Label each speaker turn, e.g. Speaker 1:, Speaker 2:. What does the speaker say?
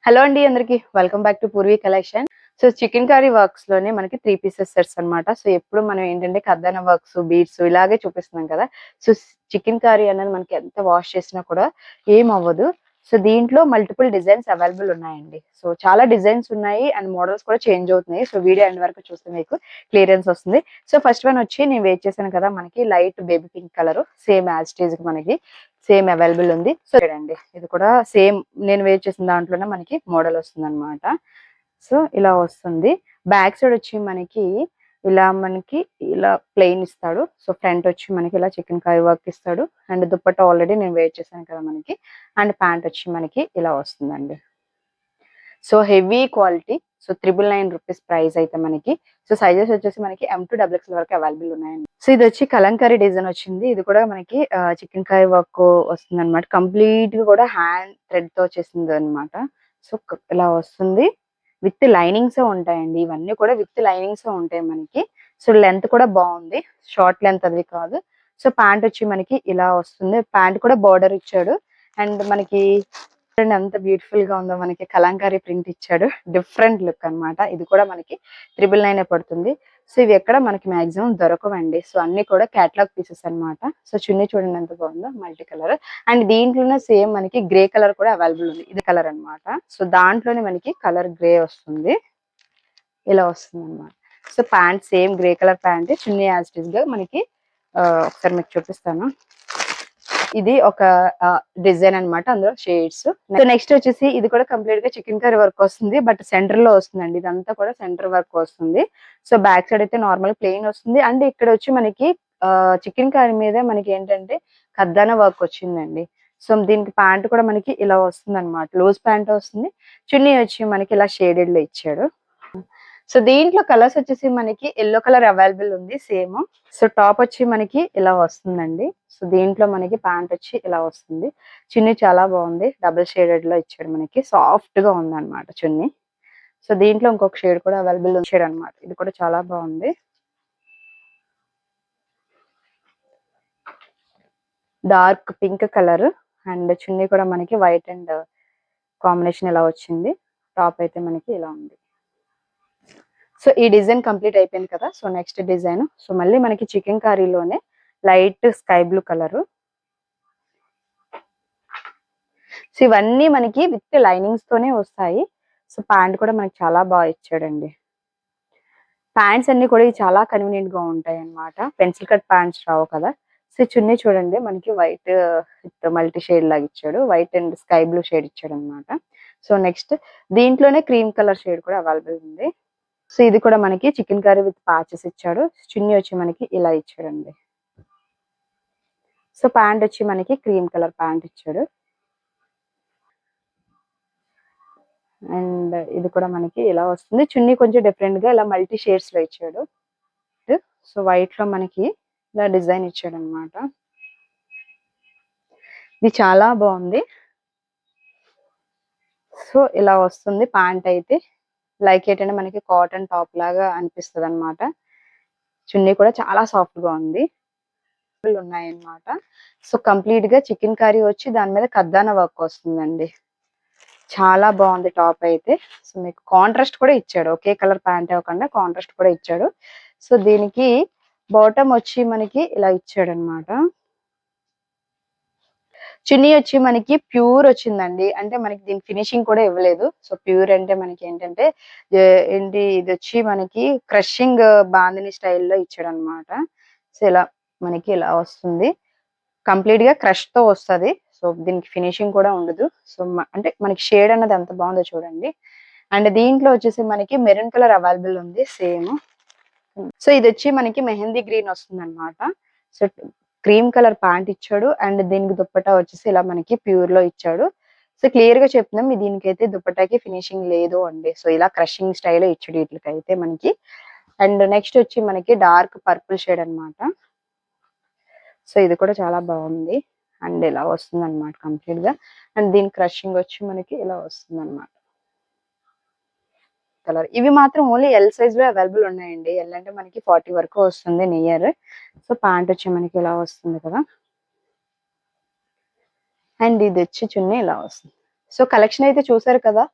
Speaker 1: Hello అండి అందరికి welcome back to Purvi collection. So chicken curry works లోనే మనకి 3 పీసెస్ సెట్స్ అన్నమాట. సో ఎప్పుడు మనం ఏంటంటే కద్దన వర్క్స్, బీడ్స్ ఇలాగే చూపిస్తున్నాం కదా. సో చికెన్ కర్రీ అనేది మనకి ఎంత వాష్ చేసినా కూడా ఏం అవ్వదు. సో దీంట్లో మల్టిపుల్ డిజైన్స్ అవైలబుల్ ఉన్నాయండి. సో చాలా డిజైన్స్ ఉన్నాయి అండ్ మోడల్స్ కూడా చేంజ్ అవుతున్నాయి. సో వీడియో ఎండ్ వరకు చూస్తే మీకు క్లియరెన్స్ వస్తుంది. సో ఫస్ట్ వన్ వచ్చి నేను వెయిట్ చేశాను కదా, మనకి light baby pink colour same as these మనకి సేమ్ అవైలబుల్ ఉంది. సో చూడండి ఇది కూడా సేమ్ నేను వేర్ చేసిన దాంట్లోనే మనకి మోడల్ వస్తుంది అనమాట. సో ఇలా వస్తుంది. బ్యాక్ సైడ్ వచ్చి మనకి ఇలా ప్లెయిన్ ఇస్తాడు. సో ఫ్రంట్ వచ్చి మనకి ఇలా చికెన్ కర్రీ వర్క్ ఇస్తాడు. అండ్ దుప్పట్టా ఆల్రెడీ నేను వేర్ చేశాను కదా మనకి. అండ్ ప్యాంట్ వచ్చి మనకి ఇలా వస్తుందండి. So heavy quality. So 999 rupees price అయితే మనకి. సో సైజెస్ వచ్చేసి మనకి M2 XXL వరకు అవైలబుల్ ఉన్నాయండి. సో ఇది వచ్చి కలంకారీ డిజైన్ వచ్చింది. ఇది కూడా మనకి చికెన్ కర్రీ వర్క్ వస్తుంది అనమాట. కంప్లీట్ గా కూడా హ్యాండ్ థ్రెడ్ తో వచ్చేసింది అనమాట. సో ఇలా వస్తుంది. విత్ లైనింగ్స్ ఉంటాయండి. ఇవన్నీ కూడా విత్ లైనింగ్స్ ఉంటాయి మనకి. సో లెంత్ కూడా బాగుంది. షార్ట్ లెంత్ అది కాదు. సో ప్యాంట్ వచ్చి మనకి ఇలా వస్తుంది. ప్యాంట్ కూడా బార్డర్ ఇచ్చాడు. అండ్ మనకి ఎంత బ్యూటిఫుల్ గా ఉందో, మనకి కలంకారీ ప్రింట్ ఇచ్చాడు. డిఫరెంట్ లుక్ అన్నమాట. ఇది కూడా మనకి 999 పడుతుంది. సో ఇవి ఎక్కడ మనకి మాక్సిమం దొరకవండి. సో అన్ని కూడా కేటలాగ్ పీసెస్ అన్నమాట. సో చున్నీ చూడండి ఎంత బాగుందో, మల్టీ కలర్. అండ్ దీంట్లోనే సేమ్ మనకి గ్రే కలర్ కూడా అవైలబుల్ ఉంది. ఇది కలర్ అన్నమాట. సో దాంట్లోనే మనకి కలర్ గ్రే వస్తుంది. ఇలా వస్తుంది అన్నమాట. So pant same grey colour pant, chunni as it is గా మనకి ఒకసారి మీకు చూపిస్తాను. ఇది ఒక డిజైన్ అన్నమాట. అందులో షేడ్స్. సో నెక్స్ట్ వచ్చేసి ఇది కూడా కంప్లీట్ గా చికెన్ కర్రీ వర్క్ వస్తుంది. బట్ సెంటర్ లో వస్తుందండి. ఇదంతా కూడా సెంటర్ వర్క్ వస్తుంది. సో బ్యాక్ సైడ్ అయితే నార్మల్ ప్లెయిన్ వస్తుంది. అండ్ ఇక్కడ వచ్చి మనకి చికెన్ కర్రీ మీద మనకి ఏంటంటే కద్దాన వర్క్ వచ్చిందండి. సో దీనికి ప్యాంట్ కూడా మనకి ఇలా వస్తుంది అనమాట. లూజ్ ప్యాంట్ వస్తుంది. చున్నీ వచ్చి మనకి ఇలా షేడెడ్ లో ఇచ్చాడు. సో దీంట్లో కలర్స్ వచ్చేసి మనకి ఎల్లో కలర్ అవైలబుల్ ఉంది సేమ్. సో టాప్ వచ్చి మనకి ఇలా వస్తుందండి. సో దీంట్లో మనకి ప్యాంట్ వచ్చి ఇలా వస్తుంది. చున్నీ చాలా బాగుంది. డబుల్ షేడెడ్ లో ఇచ్చాడు మనకి. సాఫ్ట్ గా ఉంది అనమాట చున్నీ. సో దీంట్లో ఇంకొక షేడ్ కూడా అవైలబుల్ షేడ్ అనమాట. ఇది కూడా చాలా బాగుంది. Dark pink colour. అండ్ చున్నీ కూడా మనకి వైట్ అండ్ కాంబినేషన్ ఇలా వచ్చింది. టాప్ అయితే మనకి ఇలా ఉంది. సో ఈ డిజైన్ కంప్లీట్ అయిపోయింది కదా. So next design. సో మళ్ళీ మనకి చికెన్ కర్రీలోనే light sky blue colour. So ఇవన్నీ మనకి విత్ లైనింగ్స్ తోనే వస్తాయి. సో ప్యాంట్ కూడా మనకి చాలా బాగా ఇచ్చాడండి. ప్యాంట్స్ అన్ని కూడా చాలా కన్వీనియంట్ గా ఉంటాయి అన్నమాట. పెన్సిల్ కట్ ప్యాంట్స్ రావు కదా. సో చున్నీ చూడండి మనకి వైట్ విత్ మల్టీ షేడ్ లాగా ఇచ్చాడు. White and sky blue shade ఇచ్చాడు అనమాట. సో నెక్స్ట్ దీంట్లోనే క్రీమ్ కలర్ షేడ్ కూడా అవైలబుల్ ఉంది. సో ఇది కూడా మనకి చికెన్ కర్రీ విత్ ప్యాచెస్ ఇచ్చాడు. చున్నీ వచ్చి మనకి ఇలా ఇచ్చాడండి. సో ప్యాంట్ వచ్చి మనకి క్రీమ్ కలర్ ప్యాంట్ ఇచ్చాడు. అండ్ ఇది కూడా మనకి ఇలా వస్తుంది. చున్నీ కొంచెం డిఫరెంట్ గా ఇలా మల్టీ షేడ్స్ లో ఇచ్చాడు. సో వైట్ లో మనకి ఇలా డిజైన్ ఇచ్చాడు అనమాట. ఇది చాలా బాగుంది. సో ఇలా వస్తుంది ప్యాంట్ అయితే. లైక్ ఏంటంటే మనకి కాటన్ టాప్ లాగా అనిపిస్తుంది అనమాట. చున్నీ కూడా చాలా సాఫ్ట్ గా ఉంది. ఉన్నాయన్నమాట. సో కంప్లీట్ గా చికెన్ కర్రీ వచ్చి దాని మీద కద్దాన వర్క్ వస్తుందండి. చాలా బాగుంది టాప్ అయితే. సో మీకు కాంట్రాస్ట్ కూడా ఇచ్చాడు. ఒకే కలర్ ప్యాంట్ ఇవ్వకుండా కాంట్రాస్ట్ కూడా ఇచ్చాడు. సో దీనికి బాటమ్ వచ్చి మనకి ఇలా ఇచ్చాడు అనమాట. చున్నీ వచ్చి మనకి ప్యూర్ వచ్చిందండి. అంటే మనకి దీని ఫినిషింగ్ కూడా ఇవ్వలేదు. సో ప్యూర్ అంటే మనకి ఏంటంటే ఏంటి ఇది వచ్చి మనకి క్రషింగ్ బాందిని స్టైల్లో ఇచ్చాడు అనమాట. సో ఇలా మనకి ఇలా వస్తుంది. కంప్లీట్ గా క్రష్ తో వస్తుంది. సో దీనికి ఫినిషింగ్ కూడా ఉండదు. సో అంటే మనకి షేడ్ అన్నది ఎంత బాగుందో చూడండి. అండ్ దీంట్లో వచ్చేసి మనకి మెరూన్ కలర్ అవైలబుల్ ఉంది సేమ్. సో ఇది వచ్చి మనకి మెహందీ గ్రీన్ వస్తుంది అనమాట. సో క్రీమ్ కలర్ ప్యాంట్ ఇచ్చాడు. అండ్ దీనికి దుప్పటా వచ్చేసి ఇలా మనకి ప్యూర్ లో ఇచ్చాడు. సో క్లియర్ గా చెప్తున్నాం దీనికైతే దుప్పటాకి ఫినిషింగ్ లేదు అండి. సో ఇలా క్రషింగ్ స్టైల్ ఇచ్చాడు వీటికైతే మనకి. అండ్ నెక్స్ట్ వచ్చి మనకి డార్క్ పర్పుల్ షేడ్ అనమాట. సో ఇది కూడా చాలా బాగుంది. అండ్ ఇలా వస్తుంది అనమాట కంప్లీట్ గా. అండ్ దీని క్రషింగ్ వచ్చి మనకి ఇలా వస్తుంది అనమాట. కలర్ ఇవి మాత్రం ఓన్లీ ఎల్ సైజ్ లో అవైలబుల్ ఉన్నాయండి. ఎల్ అంటే మనకి 40 వరకు వస్తుంది నియర్. సో ప్యాంట్ వచ్చి మనకి ఇలా వస్తుంది కదా. అండ్ ఇది వచ్చి చున్నీ ఇలా వస్తుంది. సో కలెక్షన్ అయితే చూసారు కదా.